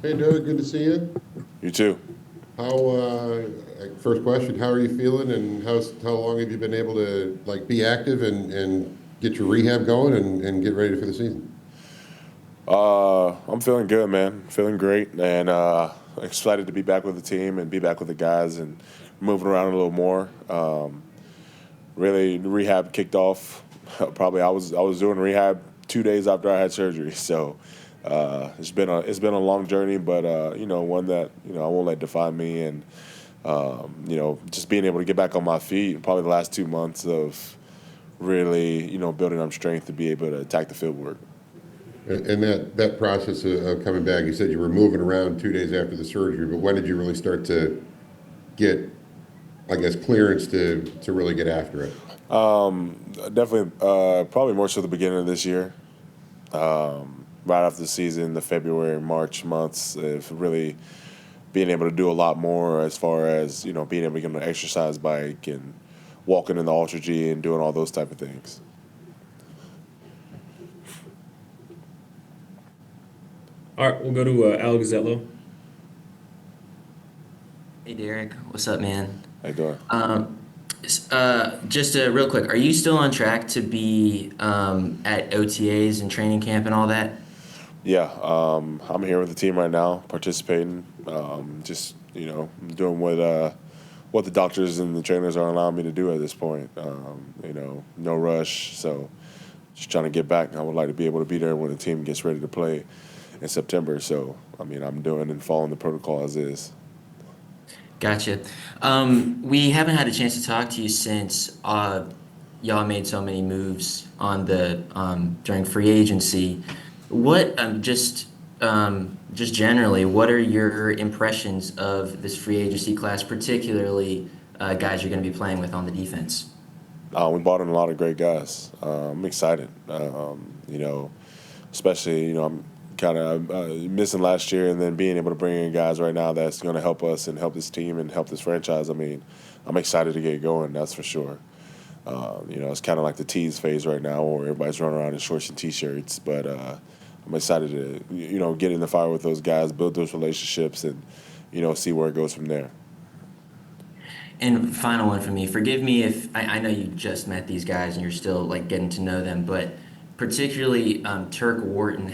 Hey, Derrick, good to see you. You too. First question, how are you feeling and how long have you been able to be active and get your rehab going and get ready for the season? I'm feeling good, man. Feeling great, and excited to be back with the team and be back with the guys and moving around a little more. Really, the rehab kicked off. Probably I was doing rehab 2 days after I had surgery, so it's been a long journey, but one that I won't let define me, and just being able to get back on my feet. Probably the last 2 months of really building up strength to be able to attack the field work. And that process of coming back, you said you were moving around 2 days after the surgery, but when did you really start to get, I guess, clearance to really get after it? Definitely, probably more so the beginning of this year. Right after the season, the February, March months, of really being able to do a lot more as far as being able to get on an exercise bike and walking in the Ultra G and doing all those type of things. All right, we'll go to Al Gazello. Hey Derek, what's up, man? How you doing? Just real quick, are you still on track to be at OTAs and training camp and all that? Yeah, I'm here with the team right now, participating. Just doing what the doctors and the trainers are allowing me to do at this point. No rush. So just trying to get back. I would like to be able to be there when the team gets ready to play in September. So I mean, I'm doing and following the protocol as is. Gotcha. We haven't had a chance to talk to you since y'all made so many moves on the during free agency. What just generally, what are your impressions of this free agency class, particularly guys you're going to be playing with on the defense? We brought in a lot of great guys. I'm excited. Especially I'm kind of missing last year, and then being able to bring in guys right now that's going to help us and help this team and help this franchise. I mean, I'm excited to get going. That's for sure. It's kind of like the tease phase right now, where everybody's running around in shorts and t-shirts. But I'm excited to get in the fire with those guys, build those relationships, and see where it goes from there. And final one for me. Forgive me if I know you just met these guys and you're still like getting to know them, but particularly Turk Wharton.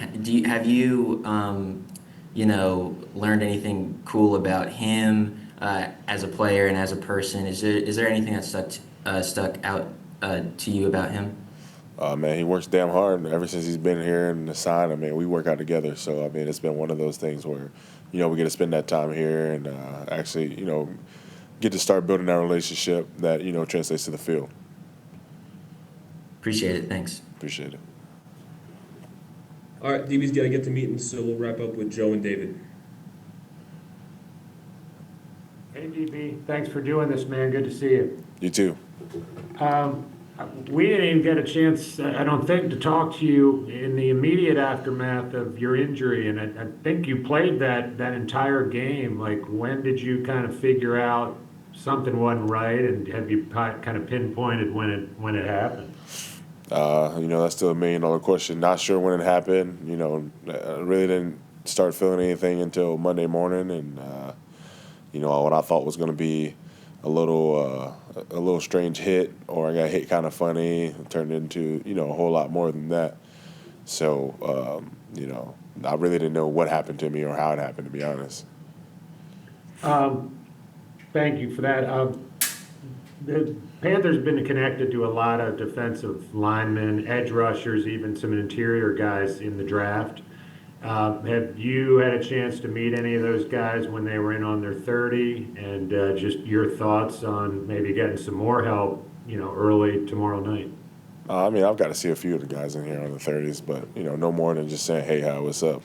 Have you learned anything cool about him as a player and as a person? Is there anything that stuck out to you about him? Man, he works damn hard ever since he's been here in the sign. I mean, we work out together, so I mean, it's been one of those things where we get to spend that time here and actually get to start building that relationship that translates to the field. Appreciate it. Thanks. Appreciate it. All right, DB's got to get to meetings, so we'll wrap up with Joe and David. Hey, DB, thanks for doing this, man. Good to see you. You too. Um, we didn't even get a chance, I don't think, to talk to you in the immediate aftermath of your injury, and I think you played that entire game. Like, when did you kind of figure out something wasn't right, and have you kind of pinpointed when it happened? That's still $1 million question. Not sure when it happened. I really didn't start feeling anything until Monday morning, and what I thought was going to be a little strange hit, or I got hit kind of funny, it turned into a whole lot more than that. So I really didn't know what happened to me or how it happened, to be honest. Um, Thank you for that. The Panthers been connected to a lot of defensive linemen, edge rushers, even some interior guys in the draft. Have you had a chance to meet any of those guys when they were in on their 30? And just your thoughts on maybe getting some more help, early tomorrow night? I mean, I've got to see a few of the guys in here on the 30s, but no more than just saying, "Hey, hi, what's up?"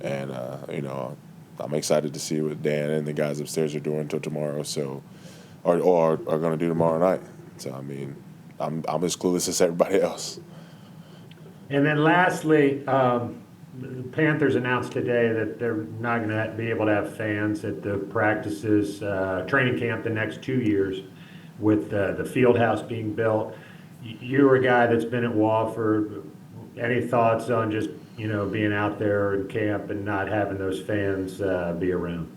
And I'm excited to see what Dan and the guys upstairs are doing until tomorrow. So, or are going to do tomorrow night. So I mean, I'm as clueless as everybody else. And then lastly, the Panthers announced today that they're not going to be able to have fans at the practices, training camp the next 2 years with the field house being built. You're a guy that's been at Wofford. Any thoughts on just being out there in camp and not having those fans be around?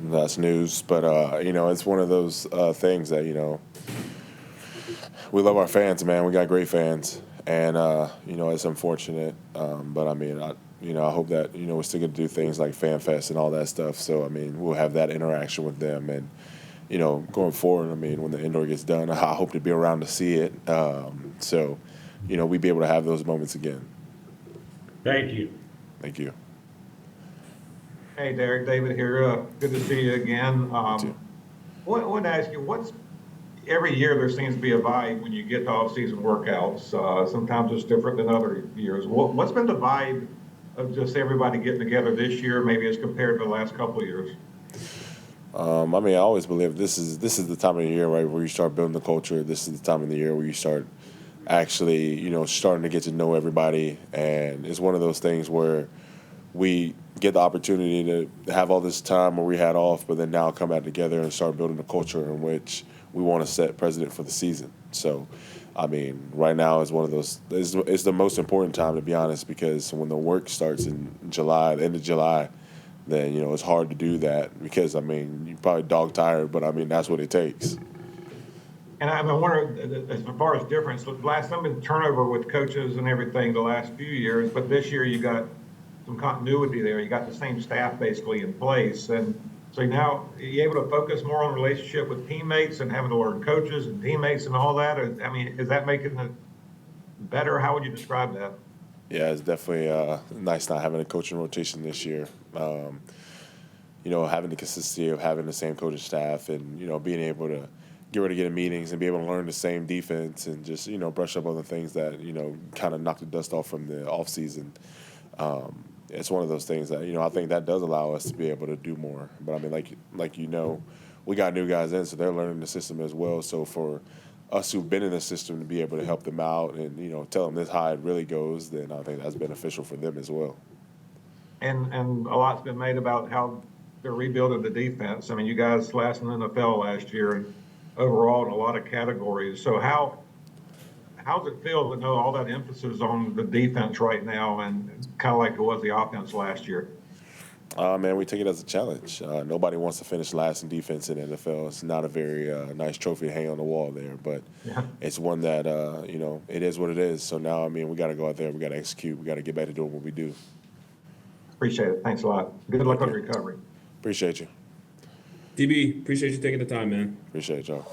That's news, but it's one of those things that we love our fans, man. We got great fans, and it's unfortunate, but I mean, I hope that we're still gonna do things like Fan Fest and all that stuff. So I mean, we'll have that interaction with them, and going forward, I mean, when the indoor gets done, I hope to be around to see it. So we'd be able to have those moments again. Thank you. Thank you. Hey, Derek, David here. Good to see you again. too. Want to ask you, every year there seems to be a vibe when you get to off-season workouts. Sometimes it's different than other years. What's been the vibe of just everybody getting together this year, maybe as compared to the last couple of years? I mean, I always believe this is the time of the year, right, where you start building the culture. This is the time of the year where you start actually, starting to get to know everybody. And it's one of those things where we get the opportunity to have all this time where we had off, but then now come out together and start building a culture in which we want to set precedent for the season. So, I mean, right now is one of those. It's the most important time, to be honest, because when the work starts in July, the end of July, then it's hard to do that because I mean you're probably dog tired, but I mean that's what it takes. And I wonder, as far as difference, last time been turnover with coaches and everything the last few years, but this year you got some continuity there. You got the same staff basically in place, and so now you're able to focus more on relationship with teammates and having to learn coaches and teammates and all that. I mean, is that making it better? How would you describe that? Yeah, it's definitely nice not having a coaching rotation this year. Having the consistency of having the same coaching staff and being able to get ready to get in meetings and be able to learn the same defense and just brush up on the things that kind of knock the dust off from the off season. It's one of those things that I think that does allow us to be able to do more. But I mean, like we got new guys in, so they're learning the system as well. So for us who've been in the system to be able to help them out and tell them this how it really goes, then I think that's beneficial for them as well. And a lot's been made about how they're rebuilding the defense. I mean, you guys last in the NFL last year and overall in a lot of categories. So how's it feel to know all that emphasis on the defense right now and kind of like it was the offense last year? Man, we take it as a challenge. Nobody wants to finish last in defense in the NFL. It's not a very nice trophy to hang on the wall there, but it's one that, it is what it is. So now, I mean, we got to go out there. We got to execute. We got to get back to doing what we do. Appreciate it. Thanks a lot. Good luck on the recovery. Appreciate you. DB, appreciate you taking the time, man. Appreciate y'all.